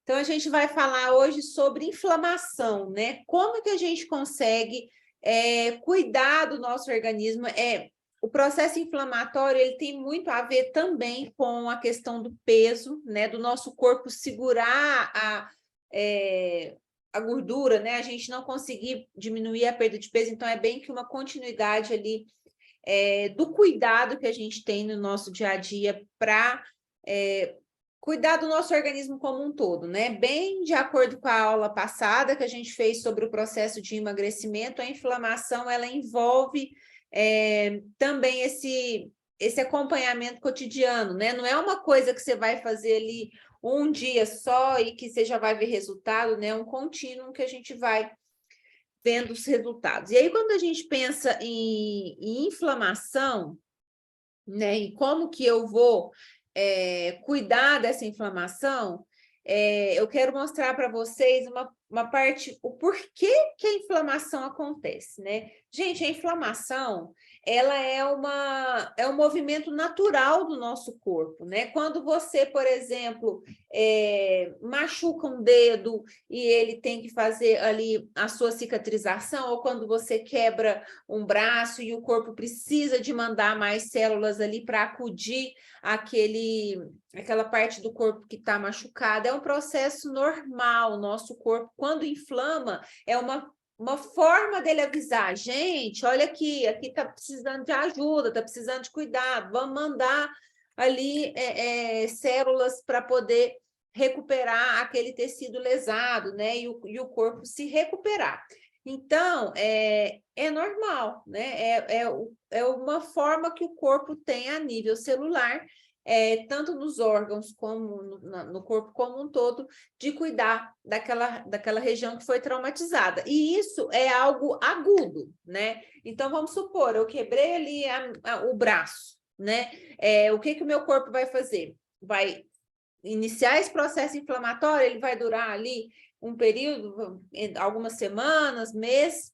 Então, a gente vai falar hoje sobre inflamação, né? Como que a gente consegue cuidar do nosso organismo? O processo inflamatório, ele tem muito a ver também com a questão do peso, né? Do nosso corpo segurar a gordura, né? A gente não conseguir diminuir a perda de peso. Então, é bem que uma continuidade ali do cuidado que a gente tem no nosso dia a dia para cuidar do nosso organismo como um todo, né? Bem de acordo com a aula passada que a gente fez sobre o processo de emagrecimento, a inflamação, ela envolve também esse acompanhamento cotidiano, né? Não é uma coisa que você vai fazer ali um dia só e que você já vai ver resultado, né? É um contínuo que a gente vai vendo os resultados. E aí, quando a gente pensa em inflamação, né, e como que eu vou cuidar dessa inflamação, eu quero mostrar para vocês uma parte, o porquê que a inflamação acontece, né? Gente, a inflamação, ela é um movimento natural do nosso corpo, né? Quando você, por exemplo, machuca um dedo e ele tem que fazer ali a sua cicatrização, ou quando você quebra um braço e o corpo precisa de mandar mais células ali para acudir aquela parte do corpo que está machucada, é um processo normal. O nosso corpo, quando inflama, é uma forma dele avisar, gente, olha aqui está precisando de ajuda, está precisando de cuidado, vamos mandar ali células para poder recuperar aquele tecido lesado, né? E o corpo se recuperar. Então, é normal, né? É uma forma que o corpo tem a nível celular, tanto nos órgãos como no corpo como um todo, de cuidar daquela região que foi traumatizada. E isso é algo agudo, né? Então, vamos supor, eu quebrei ali o braço, né? O que o meu corpo vai fazer? Vai iniciar esse processo inflamatório, ele vai durar ali um período, algumas semanas, mês,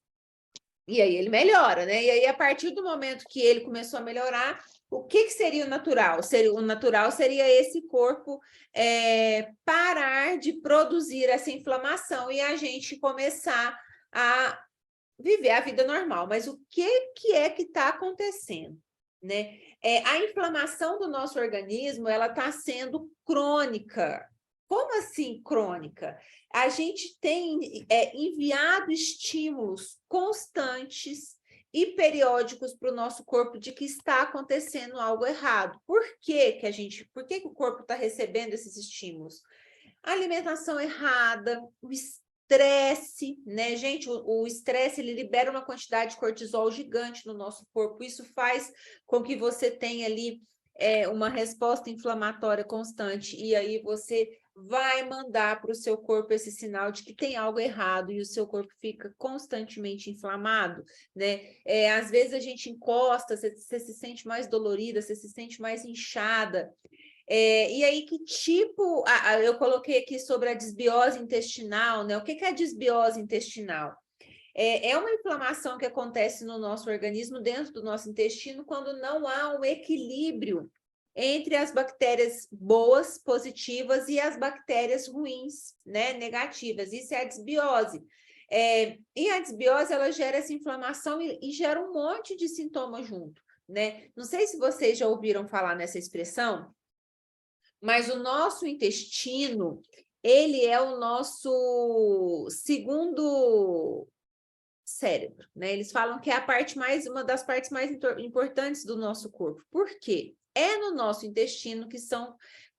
e aí ele melhora, né? E aí, a partir do momento que ele começou a melhorar, o que seria o natural? O natural seria esse corpo parar de produzir essa inflamação e a gente começar a viver a vida normal. Mas o que é que está acontecendo, né? A inflamação do nosso organismo, ela está sendo crônica. Como assim crônica? A gente tem enviado estímulos constantes e periódicos para o nosso corpo de que está acontecendo algo errado. Por que o corpo está recebendo esses estímulos? A alimentação errada, o estresse, né, gente? O estresse, ele libera uma quantidade de cortisol gigante no nosso corpo. Isso faz com que você tenha ali uma resposta inflamatória constante, e aí você vai mandar para o seu corpo esse sinal de que tem algo errado e o seu corpo fica constantemente inflamado, né? Às vezes a gente encosta, você se sente mais dolorida, você se sente mais inchada. E aí, que tipo... eu coloquei aqui sobre a desbiose intestinal, né? O que é a desbiose intestinal? É uma inflamação que acontece no nosso organismo, dentro do nosso intestino, quando não há um equilíbrio entre as bactérias boas, positivas, e as bactérias ruins, né, negativas. Isso é a desbiose. E a desbiose, ela gera essa inflamação e gera um monte de sintomas junto, né? Não sei se vocês já ouviram falar nessa expressão, mas o nosso intestino, ele é o nosso segundo cérebro, né? Eles falam que é uma das partes mais importantes do nosso corpo. Por quê? É no nosso intestino que são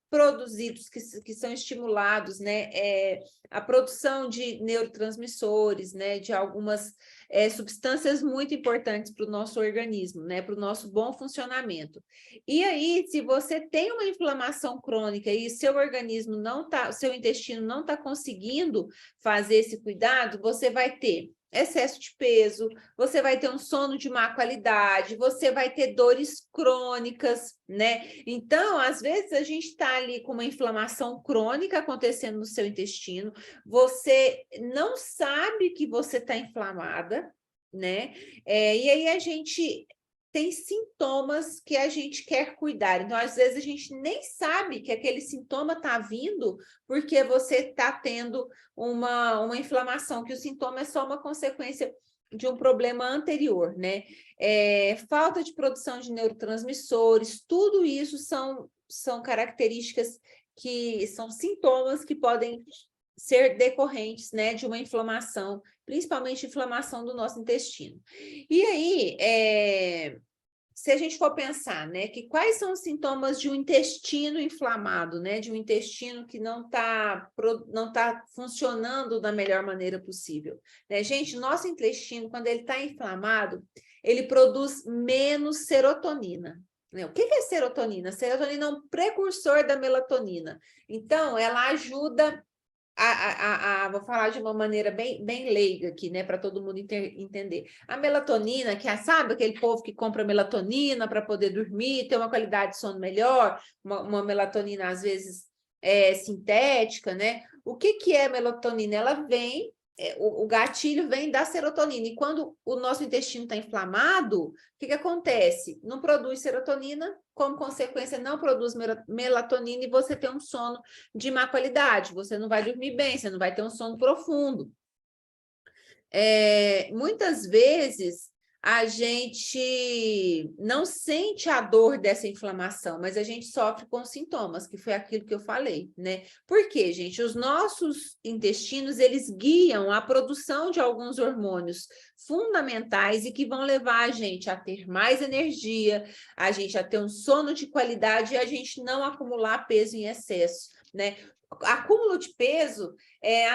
produzidos, que são estimulados, né? A produção de neurotransmissores, né? De algumas substâncias muito importantes para o nosso organismo, né? Para o nosso bom funcionamento. E aí, se você tem uma inflamação crônica e seu organismo não tá, seu intestino não está conseguindo fazer esse cuidado, você vai ter excesso de peso, você vai ter um sono de má qualidade, você vai ter dores crônicas, né? Então, às vezes, a gente está ali com uma inflamação crônica acontecendo no seu intestino, você não sabe que você está inflamada, né? E aí a gente tem sintomas que a gente quer cuidar. Então, às vezes, a gente nem sabe que aquele sintoma está vindo porque você está tendo uma inflamação, que o sintoma é só uma consequência de um problema anterior, né? Falta de produção de neurotransmissores, tudo isso são características que são sintomas que podem ser decorrentes, né, de uma inflamação, principalmente inflamação do nosso intestino. E aí, se a gente for pensar, né, que quais são os sintomas de um intestino inflamado, né, de um intestino que não tá funcionando da melhor maneira possível, né? Gente, nosso intestino, quando ele está inflamado, ele produz menos serotonina. Né? O que é serotonina? Serotonina é um precursor da melatonina. Então, ela ajuda vou falar de uma maneira bem leiga aqui, né, para todo mundo entender. A melatonina, sabe aquele povo que compra melatonina para poder dormir, ter uma qualidade de sono melhor, uma melatonina às vezes sintética, né? O que é melatonina? Ela vem, o gatilho vem da serotonina, e quando o nosso intestino está inflamado, o que acontece? Não produz serotonina, como consequência, não produz melatonina e você tem um sono de má qualidade, você não vai dormir bem, você não vai ter um sono profundo. Muitas vezes a gente não sente a dor dessa inflamação, mas a gente sofre com sintomas, que foi aquilo que eu falei, né? Por quê, gente? Os nossos intestinos, eles guiam a produção de alguns hormônios fundamentais e que vão levar a gente a ter mais energia, a gente a ter um sono de qualidade e a gente não acumular peso em excesso, né? Acúmulo de peso,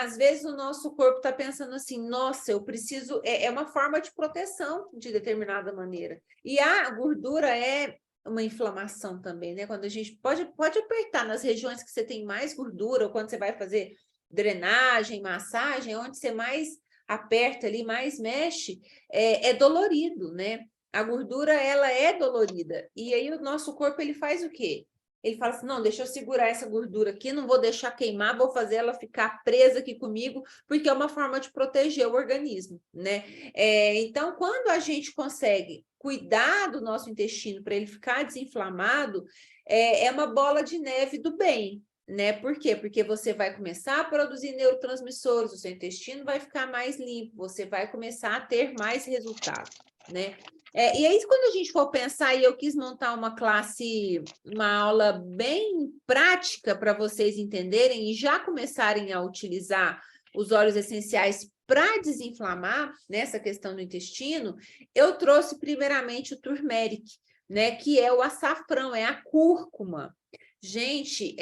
às vezes o nosso corpo está pensando assim, nossa, eu preciso, é uma forma de proteção de determinada maneira. E a gordura é uma inflamação também, né? Quando a gente pode apertar nas regiões que você tem mais gordura, ou quando você vai fazer drenagem, massagem, onde você mais aperta ali, mais mexe, é dolorido, né? A gordura, ela é dolorida. E aí o nosso corpo, ele faz o quê? Ele fala assim, não, deixa eu segurar essa gordura aqui, não vou deixar queimar, vou fazer ela ficar presa aqui comigo, porque é uma forma de proteger o organismo, né? Então, quando a gente consegue cuidar do nosso intestino para ele ficar desinflamado, é uma bola de neve do bem, né? Por quê? Porque você vai começar a produzir neurotransmissores, o seu intestino vai ficar mais limpo, você vai começar a ter mais resultado, né? E aí, quando a gente for pensar, e eu quis montar uma aula bem prática para vocês entenderem e já começarem a utilizar os óleos essenciais para desinflamar nessa questão do intestino, eu trouxe primeiramente o turmeric, né, que é o açafrão, é a cúrcuma. Gente,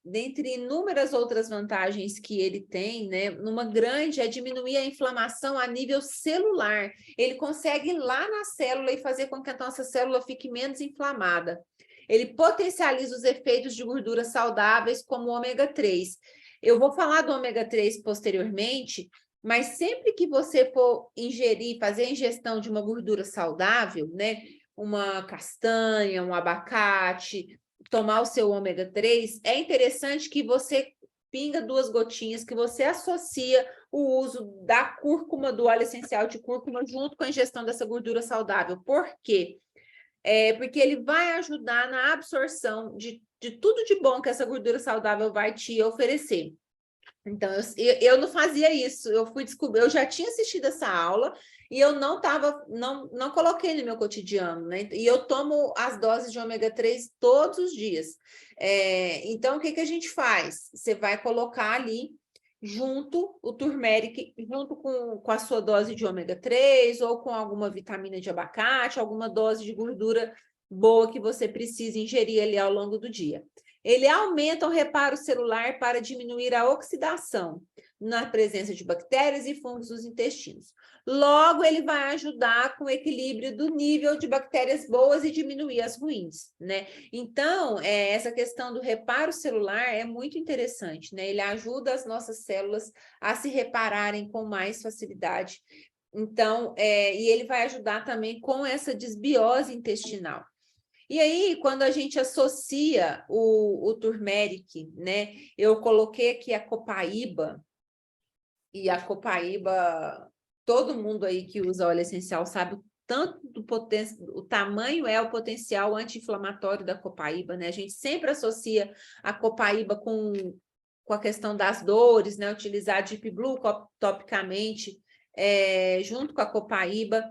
dentre inúmeras outras vantagens que ele tem, né, uma grande é diminuir a inflamação a nível celular. Ele consegue ir lá na célula e fazer com que a nossa célula fique menos inflamada. Ele potencializa os efeitos de gorduras saudáveis, como o ômega 3. Eu vou falar do ômega 3 posteriormente, mas sempre que você for ingerir, fazer a ingestão de uma gordura saudável, né, uma castanha, um abacate, tomar o seu ômega 3, é interessante que você pinga 2 gotinhas, que você associa o uso da cúrcuma, do óleo essencial de cúrcuma, junto com a ingestão dessa gordura saudável. Por quê? Porque ele vai ajudar na absorção de tudo de bom que essa gordura saudável vai te oferecer. Então, eu não fazia isso, eu fui descobrir, eu já tinha assistido essa aula e eu não coloquei no meu cotidiano, né? E eu tomo as doses de ômega 3 todos os dias. Então, o que a gente faz? Você vai colocar ali junto o turmeric, junto com a sua dose de ômega 3 ou com alguma vitamina de abacate, alguma dose de gordura boa que você precisa ingerir ali ao longo do dia. Ele aumenta o reparo celular para diminuir a oxidação na presença de bactérias e fungos nos intestinos. Logo, ele vai ajudar com o equilíbrio do nível de bactérias boas e diminuir as ruins, né? Então, essa questão do reparo celular é muito interessante, né? Ele ajuda as nossas células a se repararem com mais facilidade. Então, e ele vai ajudar também com essa desbiose intestinal. E aí, quando a gente associa o turmeric, né? Eu coloquei aqui a copaíba, e a copaíba, todo mundo aí que usa óleo essencial sabe tanto o tamanho é o potencial anti-inflamatório da copaíba, né? A gente sempre associa a copaíba com a questão das dores, né? Utilizar Deep Blue topicamente, junto com a copaíba.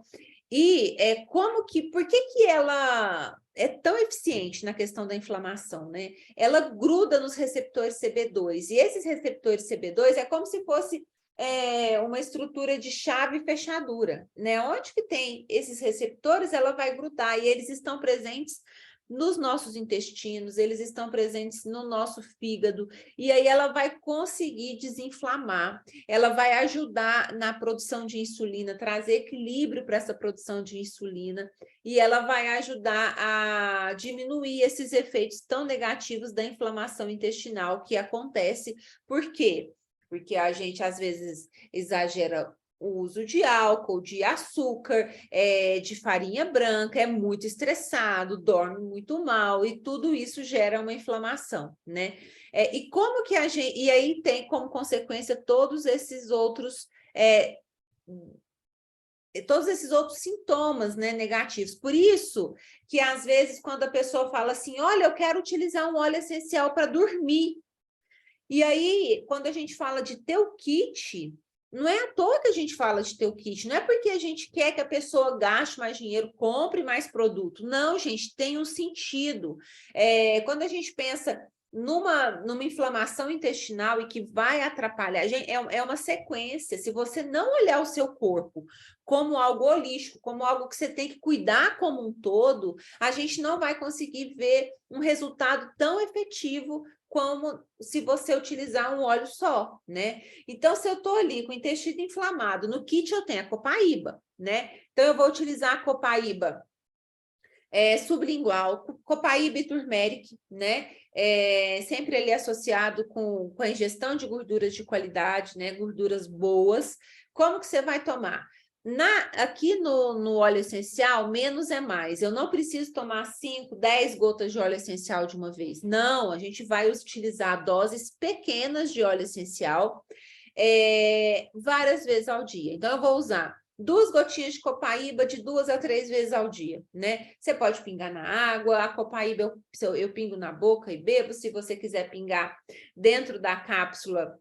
E por que ela é tão eficiente na questão da inflamação, né? Ela gruda nos receptores CB2, e esses receptores CB2 é como se fosse uma estrutura de chave e fechadura, né? Onde que tem esses receptores, ela vai grudar, e eles estão presentes nos nossos intestinos, eles estão presentes no nosso fígado, e aí ela vai conseguir desinflamar, ela vai ajudar na produção de insulina, trazer equilíbrio para essa produção de insulina, e ela vai ajudar a diminuir esses efeitos tão negativos da inflamação intestinal que acontece. Por quê? Porque a gente, às vezes, exagera o uso de álcool, de açúcar, de farinha branca, é muito estressado, dorme muito mal, e tudo isso gera uma inflamação, né? E como que a gente... E aí tem como consequência todos esses outros sintomas, né, negativos. Por isso que, às vezes, quando a pessoa fala assim, olha, eu quero utilizar um óleo essencial para dormir, e aí, quando a gente fala de ter o kit, não é à toa que a gente fala de ter o kit, não é porque a gente quer que a pessoa gaste mais dinheiro, compre mais produto. Não, gente, tem um sentido. Quando a gente pensa numa inflamação intestinal e que vai atrapalhar, é uma sequência. Se você não olhar o seu corpo como algo holístico, como algo que você tem que cuidar como um todo, a gente não vai conseguir ver um resultado tão efetivo como se você utilizar um óleo só, né? Então, se eu estou ali com o intestino inflamado, no kit eu tenho a copaíba, né? Então, eu vou utilizar a copaíba sublingual, copaíba e turmeric, né? Sempre ele associado com a ingestão de gorduras de qualidade, né? Gorduras boas. Como que você vai tomar? Aqui no óleo essencial, menos é mais. Eu não preciso tomar 5, 10 gotas de óleo essencial de uma vez. Não, a gente vai utilizar doses pequenas de óleo essencial várias vezes ao dia. Então, eu vou usar 2 gotinhas de copaíba de 2 a 3 vezes ao dia, né? Você pode pingar na água, a copaíba eu pingo na boca e bebo. Se você quiser pingar dentro da cápsula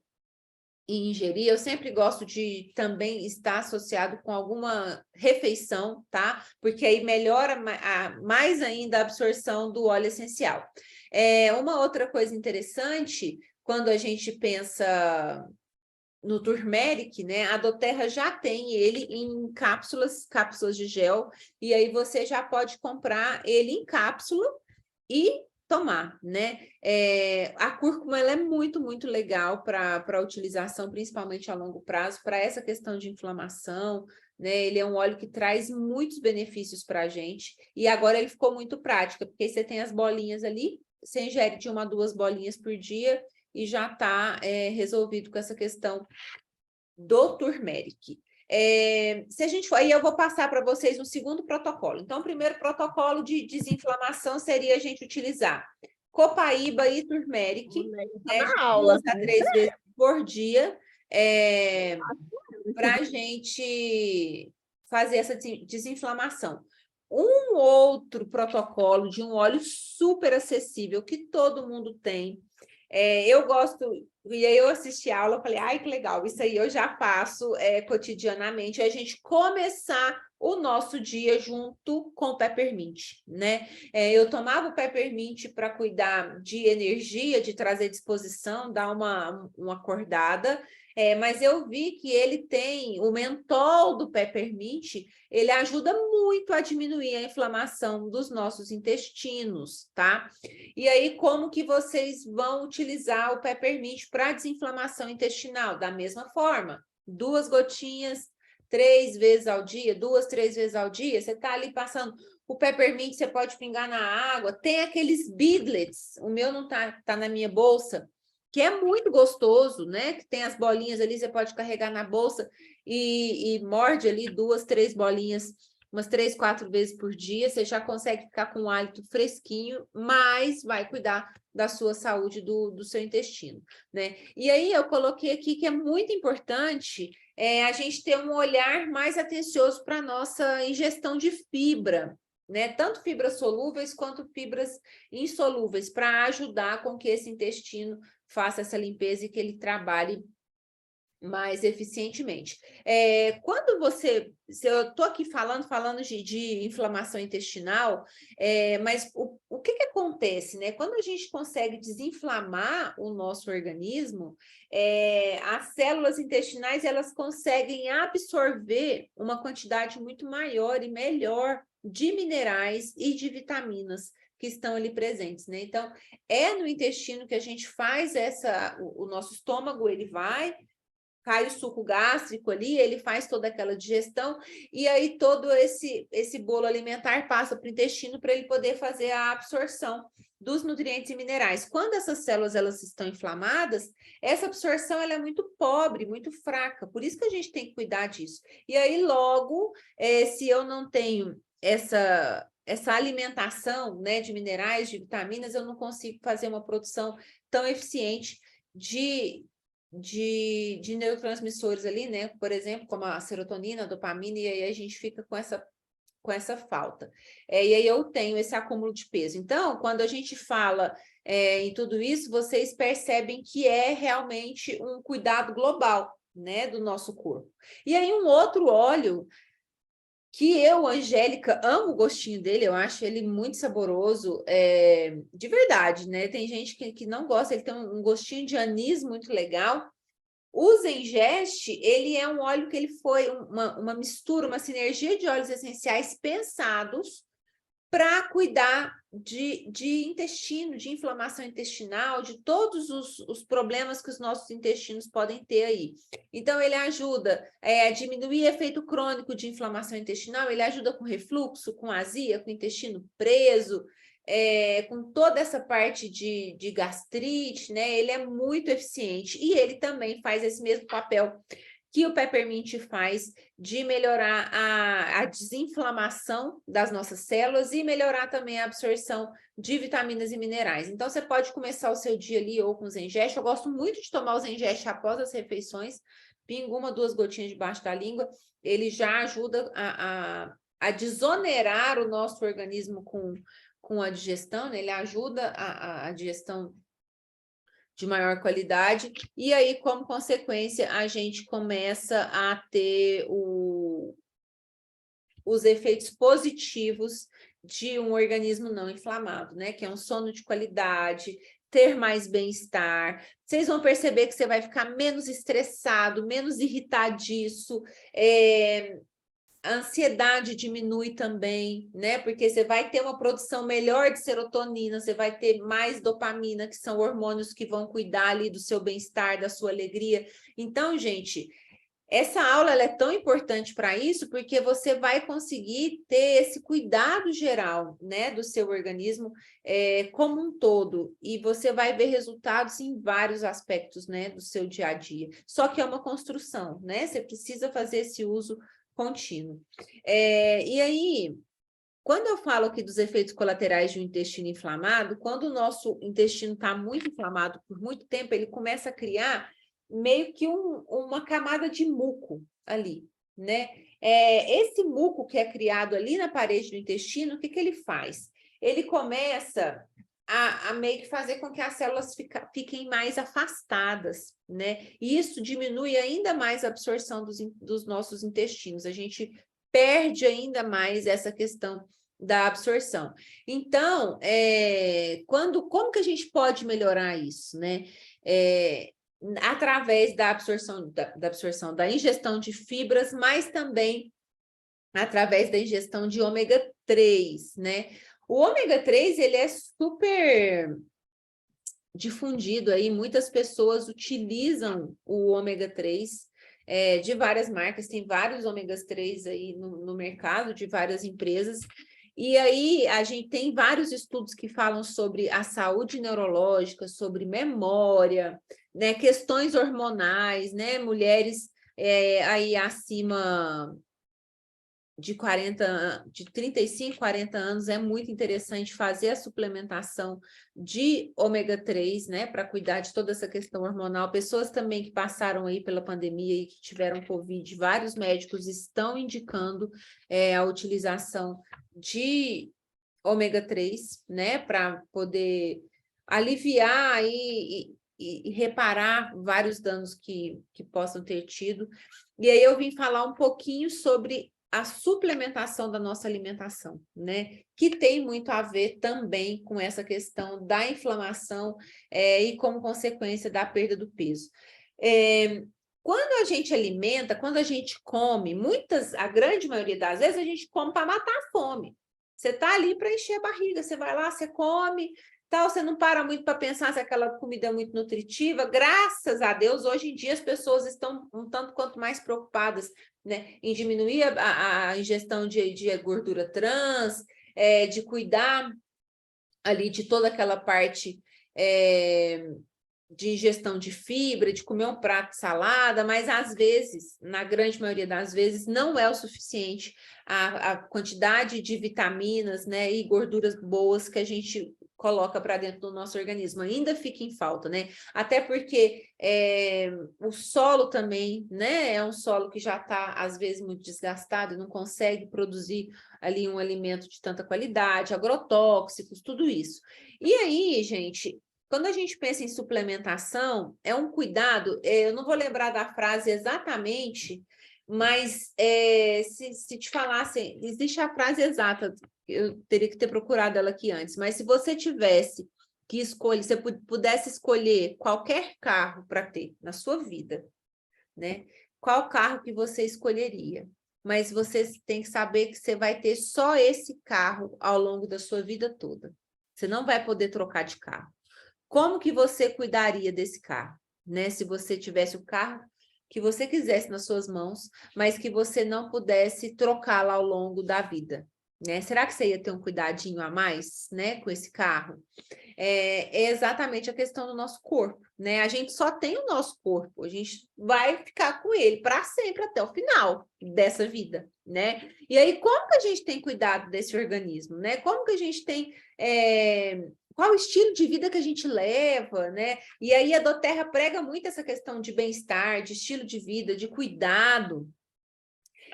e ingerir, eu sempre gosto de também estar associado com alguma refeição, tá? Porque aí melhora mais ainda a absorção do óleo essencial. Uma outra coisa interessante, quando a gente pensa no turmeric, né? A doTERRA já tem ele em cápsulas de gel, e aí você já pode comprar ele em cápsula e tomar, né? A cúrcuma, ela é muito, muito legal para utilização, principalmente a longo prazo, para essa questão de inflamação, né? Ele é um óleo que traz muitos benefícios para a gente, e agora ele ficou muito prático, porque você tem as bolinhas ali, você ingere de 1 a 2 bolinhas por dia, e já está resolvido com essa questão do turmeric. Se a gente for, aí eu vou passar para vocês um segundo protocolo. Então, o primeiro protocolo de desinflamação seria a gente utilizar copaíba e turmeric, né, de 2 a 3 vezes por dia, para a gente fazer essa desinflamação. Um outro protocolo de um óleo super acessível que todo mundo tem. Eu gosto, e aí eu assisti a aula, eu falei, ai, que legal, isso aí eu já faço cotidianamente, é a gente começar o nosso dia junto com o Peppermint, né? Eu tomava o Peppermint para cuidar de energia, de trazer disposição, dar uma acordada, mas eu vi que ele tem, o mentol do Peppermint, ele ajuda muito a diminuir a inflamação dos nossos intestinos, tá? E aí, como que vocês vão utilizar o Peppermint para desinflamação intestinal? Da mesma forma, 2 gotinhas, 3 vezes ao dia, 2, 3 vezes ao dia, você está ali passando o Peppermint, você pode pingar na água, tem aqueles bidlets, o meu não tá na minha bolsa, que é muito gostoso, né? Que tem as bolinhas ali, você pode carregar na bolsa e morde ali 2, 3 bolinhas umas 3, 4 vezes por dia, você já consegue ficar com um hálito fresquinho, mas vai cuidar da sua saúde do seu intestino, né? E aí eu coloquei aqui que é muito importante a gente ter um olhar mais atencioso para a nossa ingestão de fibra, né? Tanto fibras solúveis quanto fibras insolúveis, para ajudar com que esse intestino faça essa limpeza e que ele trabalhe mais eficientemente. Quando se eu estou aqui falando de inflamação intestinal, mas o que acontece, né? Quando a gente consegue desinflamar o nosso organismo, as células intestinais elas conseguem absorver uma quantidade muito maior e melhor de minerais e de vitaminas que estão ali presentes, né? Então, é no intestino que a gente faz o nosso estômago, ele vai, cai o suco gástrico ali, ele faz toda aquela digestão, e aí todo esse bolo alimentar passa para o intestino para ele poder fazer a absorção dos nutrientes e minerais. Quando essas células elas estão inflamadas, essa absorção ela é muito pobre, muito fraca, por isso que a gente tem que cuidar disso. E aí logo, se eu não tenho essa alimentação, né, de minerais, de vitaminas, eu não consigo fazer uma produção tão eficiente de neurotransmissores ali, né? Por exemplo, como a serotonina, a dopamina, e aí a gente fica com essa falta. E aí eu tenho esse acúmulo de peso. Então, quando a gente fala em tudo isso, vocês percebem que é realmente um cuidado global, né, do nosso corpo. E aí um outro óleo que eu, Angélica, amo o gostinho dele, eu acho ele muito saboroso, de verdade, né? Tem gente que não gosta, ele tem um gostinho de anis muito legal. O Zengeste, ele é um óleo que ele foi uma mistura, uma sinergia de óleos essenciais pensados para cuidar de intestino, de inflamação intestinal, de todos os problemas que os nossos intestinos podem ter aí. Então, ele ajuda a diminuir efeito crônico de inflamação intestinal, ele ajuda com refluxo, com azia, com intestino preso, com toda essa parte de gastrite, né? Ele é muito eficiente e ele também faz esse mesmo papel que o Peppermint faz de melhorar a desinflamação das nossas células e melhorar também a absorção de vitaminas e minerais. Então, você pode começar o seu dia ali ou com Zengeste. Eu gosto muito de tomar o Zengeste após as refeições, pingo 1, 2 gotinhas debaixo da língua, ele já ajuda a desonerar o nosso organismo com a digestão, né? Ele ajuda a digestão de maior qualidade, e aí, como consequência, a gente começa a ter os efeitos positivos de um organismo não inflamado, né? Que é um sono de qualidade, ter mais bem-estar. Vocês vão perceber que você vai ficar menos estressado, menos irritadiço, a ansiedade diminui também, né? Porque você vai ter uma produção melhor de serotonina, você vai ter mais dopamina, que são hormônios que vão cuidar ali do seu bem-estar, da sua alegria. Então, gente, essa aula ela é tão importante para isso, porque você vai conseguir ter esse cuidado geral, né, do seu organismo como um todo, e você vai ver resultados em vários aspectos, né, do seu dia a dia. Só que é uma construção, né? Você precisa fazer esse uso contínuo. E aí, quando eu falo aqui dos efeitos colaterais de um intestino inflamado, quando o nosso intestino está muito inflamado por muito tempo, ele começa a criar meio que uma camada de muco ali, né? Esse muco que é criado ali na parede do intestino, o que ele faz? Ele começa a meio que fazer com que as células fiquem mais afastadas, né? E isso diminui ainda mais a absorção dos nossos intestinos. A gente perde ainda mais essa questão da absorção. Então, como que a gente pode melhorar isso, né? Através da absorção da ingestão de fibras, mas também através da ingestão de ômega 3, né? O ômega 3, ele é super difundido aí, muitas pessoas utilizam o ômega 3 de várias marcas, tem vários ômegas 3 aí no mercado, de várias empresas, e aí a gente tem vários estudos que falam sobre a saúde neurológica, sobre memória, né, questões hormonais, né, mulheres aí acima de 35, 40 anos, é muito interessante fazer a suplementação de ômega 3, né, para cuidar de toda essa questão hormonal. Pessoas também que passaram aí pela pandemia e que tiveram Covid, vários médicos estão indicando a utilização de ômega 3, né, para poder aliviar e reparar vários danos que possam ter tido. E aí eu vim falar um pouquinho sobre a suplementação da nossa alimentação, né? Que tem muito a ver também com essa questão da inflamação e como consequência da perda do peso. Quando a gente alimenta, quando a gente come, a grande maioria das vezes a gente come para matar a fome. Você está ali para encher a barriga, você vai lá, você come, tal, você não para muito para pensar se aquela comida é muito nutritiva. Graças a Deus, hoje em dia as pessoas estão um tanto quanto mais preocupadas, né, em diminuir a ingestão de gordura trans, de cuidar ali de toda aquela parte de ingestão de fibra, de comer um prato de salada, mas às vezes, na grande maioria das vezes, não é o suficiente a quantidade de vitaminas, né, e gorduras boas que a gente coloca para dentro do nosso organismo, ainda fica em falta, né? Até porque o solo também, né, é um solo que já está, às vezes, muito desgastado e não consegue produzir ali um alimento de tanta qualidade, agrotóxicos, tudo isso. E aí, gente, quando a gente pensa em suplementação, é um cuidado, eu não vou lembrar da frase exatamente, mas se te falasse, existe a frase exata, eu teria que ter procurado ela aqui antes, mas se você tivesse que escolher, se você pudesse escolher qualquer carro para ter na sua vida, né? Qual carro que você escolheria? Mas você tem que saber que você vai ter só esse carro ao longo da sua vida toda. Você não vai poder trocar de carro. Como que você cuidaria desse carro, né? Se você tivesse o carro que você quisesse nas suas mãos, mas que você não pudesse trocá-lo ao longo da vida, né? Será que você ia ter um cuidadinho a mais, né, com esse carro? É exatamente a questão do nosso corpo, né? A gente só tem o nosso corpo, a gente vai ficar com ele para sempre até o final dessa vida, né? E aí, como que a gente tem cuidado desse organismo, né? Como que a gente tem qual o estilo de vida que a gente leva, né? E aí a doTERRA prega muito essa questão de bem-estar, de estilo de vida, de cuidado.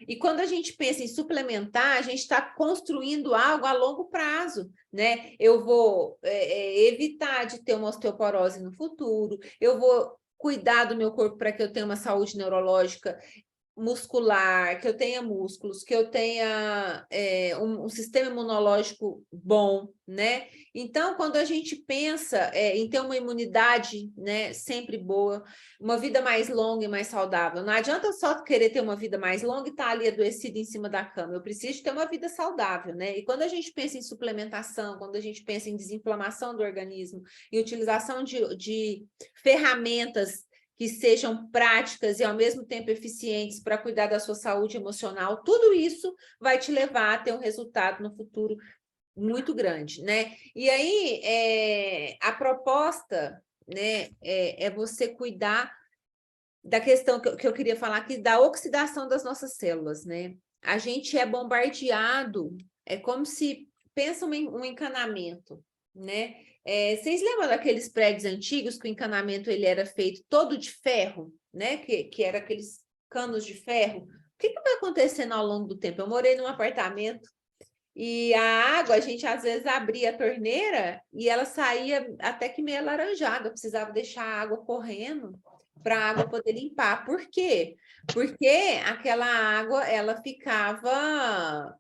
E quando a gente pensa em suplementar, a gente está construindo algo a longo prazo, né? Eu vou evitar de ter uma osteoporose no futuro, eu vou cuidar do meu corpo para que eu tenha uma saúde neurológica muscular, que eu tenha músculos, que eu tenha um sistema imunológico bom, né? Então, quando a gente pensa em ter uma imunidade, né, sempre boa, uma vida mais longa e mais saudável, não adianta só querer ter uma vida mais longa e estar ali adoecido em cima da cama, eu preciso ter uma vida saudável, né? E quando a gente pensa em suplementação, quando a gente pensa em desinflamação do organismo e utilização de ferramentas que sejam práticas e, ao mesmo tempo, eficientes para cuidar da sua saúde emocional, tudo isso vai te levar a ter um resultado no futuro muito grande, né? E aí, a proposta, né, é você cuidar da questão que eu queria falar aqui, da oxidação das nossas células, né? A gente é bombardeado, é como se, pensa um encanamento, né? Vocês lembram daqueles prédios antigos que o encanamento ele era feito todo de ferro, né? Que era aqueles canos de ferro. O que vai acontecendo ao longo do tempo? Eu morei num apartamento e a água, a gente às vezes abria a torneira e ela saía até que meio alaranjada. Eu precisava deixar a água correndo para a água poder limpar. Por quê? Porque aquela água, ela ficava...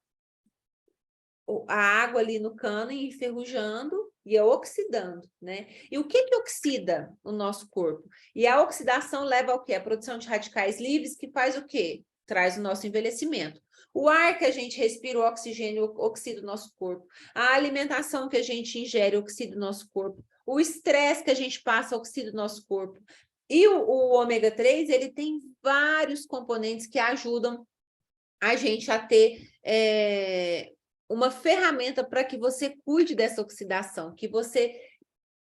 A água ali no cano enferrujando e oxidando, né? E o que oxida o nosso corpo? E a oxidação leva ao quê? A produção de radicais livres, que faz o quê? Traz o nosso envelhecimento. O ar que a gente respira, o oxigênio, oxida o nosso corpo. A alimentação que a gente ingere, oxida o nosso corpo. O estresse que a gente passa, oxida o nosso corpo. E o ômega 3, ele tem vários componentes que ajudam a gente a ter uma ferramenta para que você cuide dessa oxidação, que você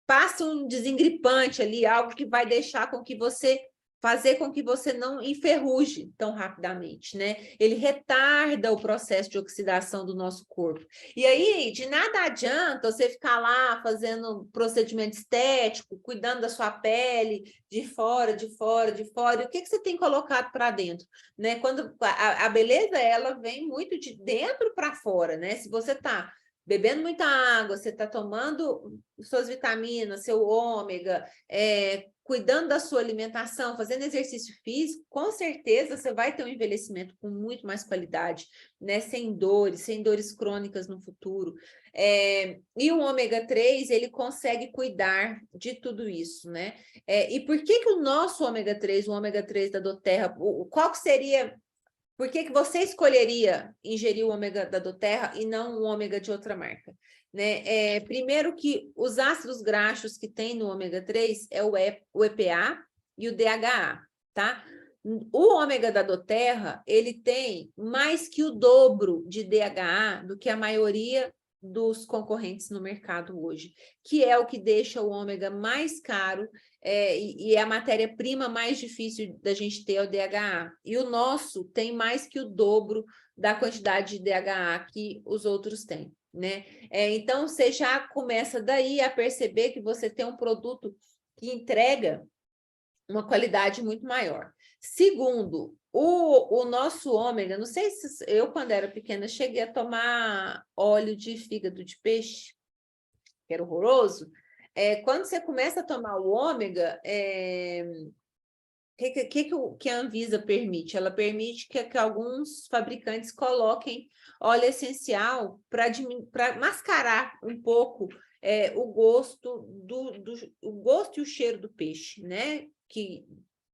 passe um desengripante ali, algo que vai deixar com que você fazer com que você não enferruje tão rapidamente, né? Ele retarda o processo de oxidação do nosso corpo. E aí, de nada adianta você ficar lá fazendo procedimento estético, cuidando da sua pele, de fora, de fora, de fora. E o que você tem colocado para dentro? Né? Quando a beleza, ela vem muito de dentro para fora, né? Se você está bebendo muita água, você está tomando suas vitaminas, seu ômega, cuidando da sua alimentação, fazendo exercício físico, com certeza você vai ter um envelhecimento com muito mais qualidade, né? Sem dores crônicas no futuro. E o ômega 3, ele consegue cuidar de tudo isso, né? E por que o nosso ômega 3, o ômega 3 da doTERRA, qual que seria... Por que você escolheria ingerir o ômega da doTERRA e não o ômega de outra marca? Né? Primeiro que os ácidos graxos que tem no ômega 3 é o EPA e o DHA, tá? O ômega da doTERRA, ele tem mais que o dobro de DHA do que a maioria dos concorrentes no mercado hoje, que é o que deixa o ômega mais caro, e é a matéria-prima mais difícil da gente ter, é o DHA. E o nosso tem mais que o dobro da quantidade de DHA que os outros têm, né? Então, você já começa daí a perceber que você tem um produto que entrega uma qualidade muito maior. Segundo, o nosso ômega, não sei se eu, quando era pequena, cheguei a tomar óleo de fígado de peixe, que era horroroso. Quando você começa a tomar o ômega, que a Anvisa permite? Ela permite que alguns fabricantes coloquem óleo essencial para mascarar um pouco o gosto o gosto e o cheiro do peixe, né?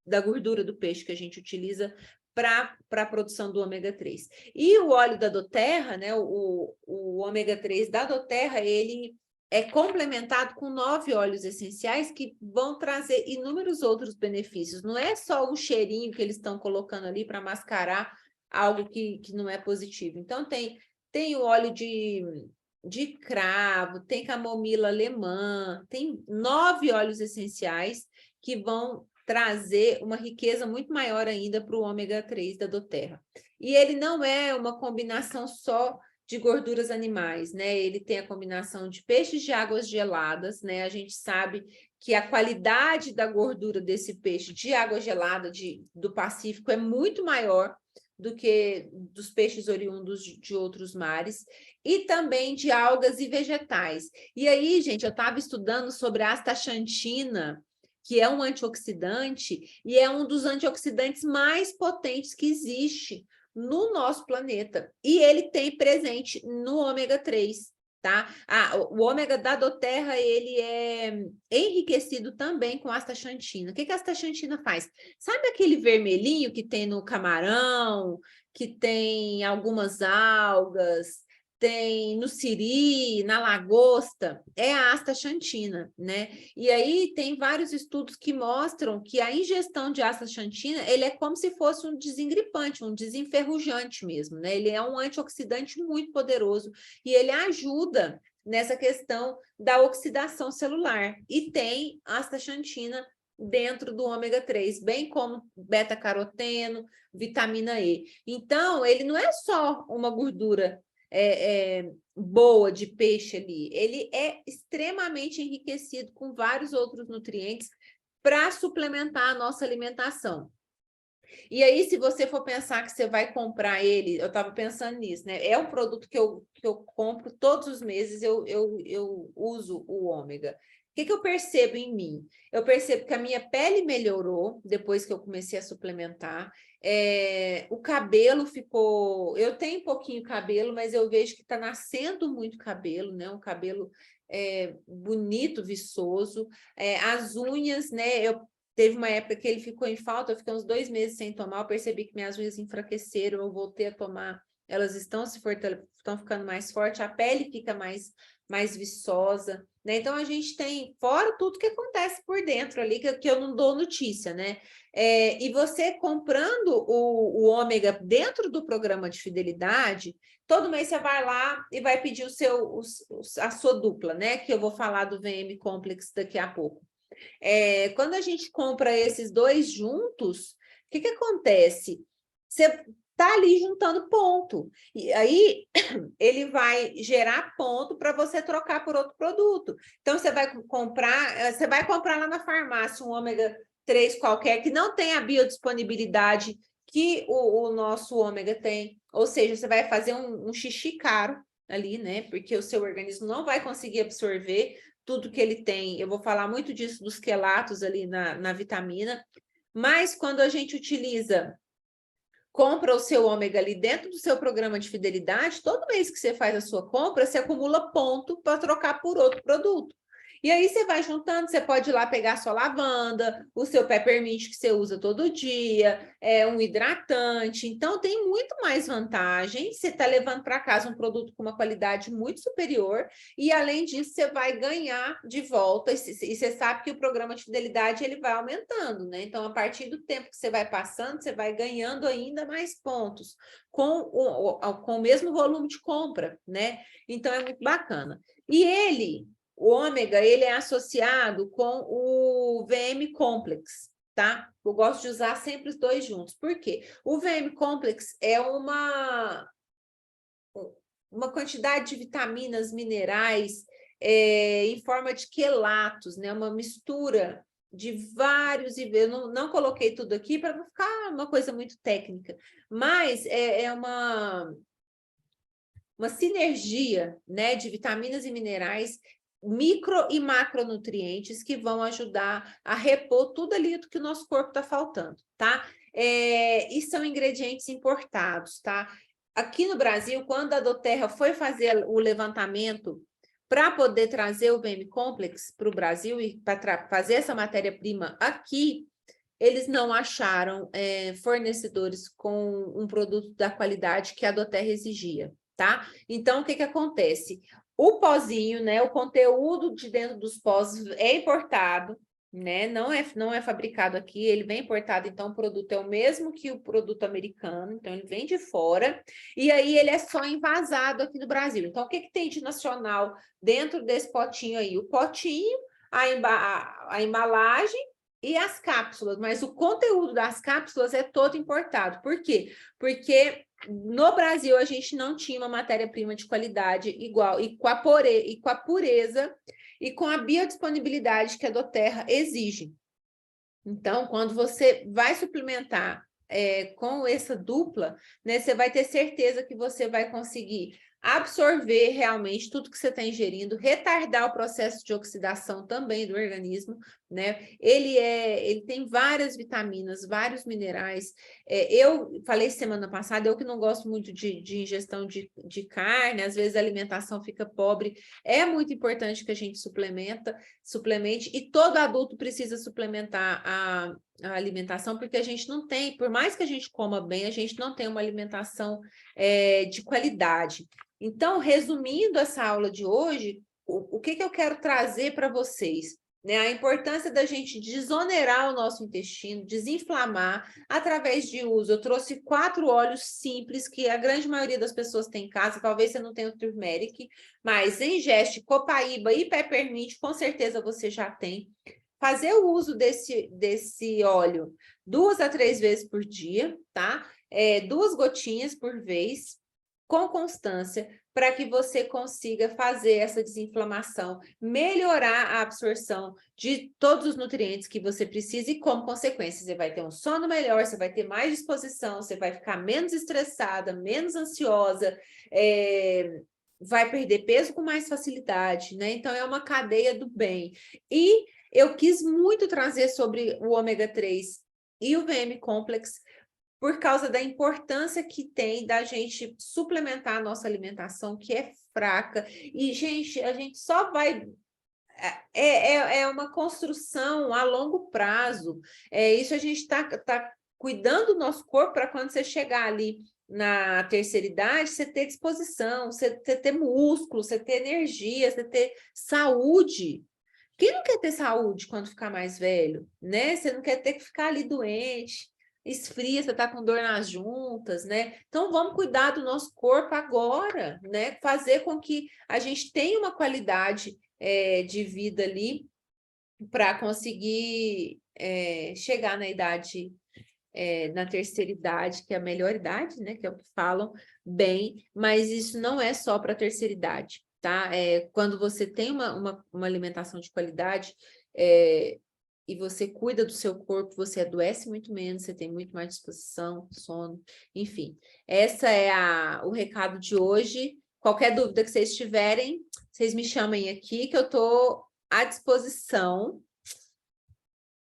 Da gordura do peixe que a gente utiliza para a produção do ômega 3. E o óleo da doTERRA, né? O ômega 3 da doTERRA, ele é complementado com 9 óleos essenciais que vão trazer inúmeros outros benefícios. Não é só um cheirinho que eles estão colocando ali para mascarar algo que não é positivo. Então, tem o óleo de cravo, tem camomila alemã, tem 9 óleos essenciais que vão trazer uma riqueza muito maior ainda para o ômega 3 da doTERRA. E ele não é uma combinação só de gorduras animais, né? Ele tem a combinação de peixes de águas geladas, né? A gente sabe que a qualidade da gordura desse peixe de água gelada do Pacífico é muito maior do que dos peixes oriundos de outros mares, e também de algas e vegetais. E aí, gente, eu estava estudando sobre a astaxantina, que é um antioxidante, e é um dos antioxidantes mais potentes que existe no nosso planeta. E ele tem presente no ômega 3, tá? O ômega da doTERRA, ele é enriquecido também com astaxantina. O que a astaxantina faz? Sabe aquele vermelhinho que tem no camarão, que tem algumas algas, tem no siri, na lagosta? É a astaxantina, né? E aí tem vários estudos que mostram que a ingestão de astaxantina, ele é como se fosse um desengripante, um desenferrujante mesmo, né? Ele é um antioxidante muito poderoso e ele ajuda nessa questão da oxidação celular. E tem astaxantina dentro do ômega 3, bem como beta-caroteno, vitamina E. Então, ele não é só uma gordura boa de peixe ali, ele é extremamente enriquecido com vários outros nutrientes para suplementar a nossa alimentação. E aí, se você for pensar que você vai comprar ele, eu estava pensando nisso, né? É um produto que eu compro todos os meses, eu uso o ômega. O que eu percebo em mim? Eu percebo que a minha pele melhorou depois que eu comecei a suplementar. O cabelo ficou... Eu tenho um pouquinho cabelo, mas eu vejo que está nascendo muito cabelo, né? Um cabelo bonito, viçoso. As unhas, né? Teve uma época que ele ficou em falta, eu fiquei uns 2 meses sem tomar, eu percebi que minhas unhas enfraqueceram, eu voltei a tomar, elas estão ficando mais fortes, a pele fica mais viçosa, né? Então, a gente tem, fora tudo que acontece por dentro ali, que eu não dou notícia, né? E você comprando o ômega dentro do programa de fidelidade, todo mês você vai lá e vai pedir a sua dupla, né? Que eu vou falar do VM Complex daqui a pouco. Quando a gente compra esses dois juntos, o que acontece? Você está ali juntando ponto. E aí ele vai gerar ponto para você trocar por outro produto. Então, você vai comprar lá na farmácia um ômega 3 qualquer que não tem a biodisponibilidade que o nosso ômega tem. Ou seja, você vai fazer um xixi caro ali, né? Porque o seu organismo não vai conseguir absorver tudo que ele tem. Eu vou falar muito disso dos quelatos ali na vitamina. Mas quando a gente compra o seu ômega ali dentro do seu programa de fidelidade, todo mês que você faz a sua compra, você acumula ponto para trocar por outro produto. E aí você vai juntando, você pode ir lá pegar a sua lavanda, o seu peppermint que você usa todo dia, um hidratante. Então, tem muito mais vantagem. Você está levando para casa um produto com uma qualidade muito superior e, além disso, você vai ganhar de volta. E você sabe que o programa de fidelidade ele vai aumentando, né? Então, a partir do tempo que você vai passando, você vai ganhando ainda mais pontos com o mesmo volume de compra, né? Então, é muito bacana. E o ômega, ele é associado com o VM Complex, tá? Eu gosto de usar sempre os dois juntos. Por quê? O VM Complex é uma quantidade de vitaminas, minerais, em forma de quelatos, né? Uma mistura de vários, eu não coloquei tudo aqui para não ficar uma coisa muito técnica, mas é uma sinergia, né, de vitaminas e minerais, micro e macronutrientes que vão ajudar a repor tudo ali do que o nosso corpo está faltando, tá? E são ingredientes importados, tá? Aqui no Brasil, quando a Doterra foi fazer o levantamento para poder trazer o VM Complex para o Brasil e para fazer essa matéria-prima aqui, eles não acharam fornecedores com um produto da qualidade que a Doterra exigia, tá? Então, o que acontece? O pozinho, né, o conteúdo de dentro dos pós é importado, né? Não é fabricado aqui, ele vem importado, então o produto é o mesmo que o produto americano, então ele vem de fora, e aí ele é só envasado aqui no Brasil. Então, o que tem de nacional dentro desse potinho aí? O potinho, a embalagem, e as cápsulas, mas o conteúdo das cápsulas é todo importado. Por quê? Porque no Brasil a gente não tinha uma matéria-prima de qualidade igual e com a pureza e com a biodisponibilidade que a Doterra exige. Então, quando você vai suplementar com essa dupla, né, você vai ter certeza que você vai conseguir absorver realmente tudo que você está ingerindo, retardar o processo de oxidação também do organismo, né? Ele tem várias vitaminas, vários minerais. Eu falei semana passada, eu que não gosto muito de ingestão de carne, às vezes a alimentação fica pobre, é muito importante que a gente suplemente, e todo adulto precisa suplementar a alimentação, porque a gente não tem, por mais que a gente coma bem, a gente não tem uma alimentação de qualidade. Então, resumindo essa aula de hoje, o que eu quero trazer para vocês? Né? A importância da gente desonerar o nosso intestino, desinflamar, através de uso. Eu trouxe 4 óleos simples, que a grande maioria das pessoas tem em casa, talvez você não tenha o turmeric, mas ingeste copaíba e peppermint, com certeza você já tem. Fazer o uso desse óleo 2 a 3 vezes por dia, tá? 2 gotinhas por vez, com constância, para que você consiga fazer essa desinflamação, melhorar a absorção de todos os nutrientes que você precisa e, como consequência, você vai ter um sono melhor, você vai ter mais disposição, você vai ficar menos estressada, menos ansiosa, vai perder peso com mais facilidade, né? Então, é uma cadeia do bem. E eu quis muito trazer sobre o ômega 3 e o VM Complex, por causa da importância que tem da gente suplementar a nossa alimentação, que é fraca. E, gente, a gente só vai... É uma construção a longo prazo. Isso a gente tá cuidando do nosso corpo para quando você chegar ali na terceira idade, você ter disposição, você ter músculo, você ter energia, você ter saúde. Quem não quer ter saúde quando ficar mais velho, né? Você não quer ter que ficar ali doente, esfria, você tá com dor nas juntas, né? Então, vamos cuidar do nosso corpo agora, né? Fazer com que a gente tenha uma qualidade de vida ali para conseguir chegar na idade, na terceira idade, que é a melhor idade, né? Que é o que falam bem, mas isso não é só para a terceira idade, tá? Quando você tem uma alimentação de qualidade, e você cuida do seu corpo, você adoece muito menos, você tem muito mais disposição, sono, enfim. Essa é o recado de hoje. Qualquer dúvida que vocês tiverem, vocês me chamem aqui, que eu estou à disposição.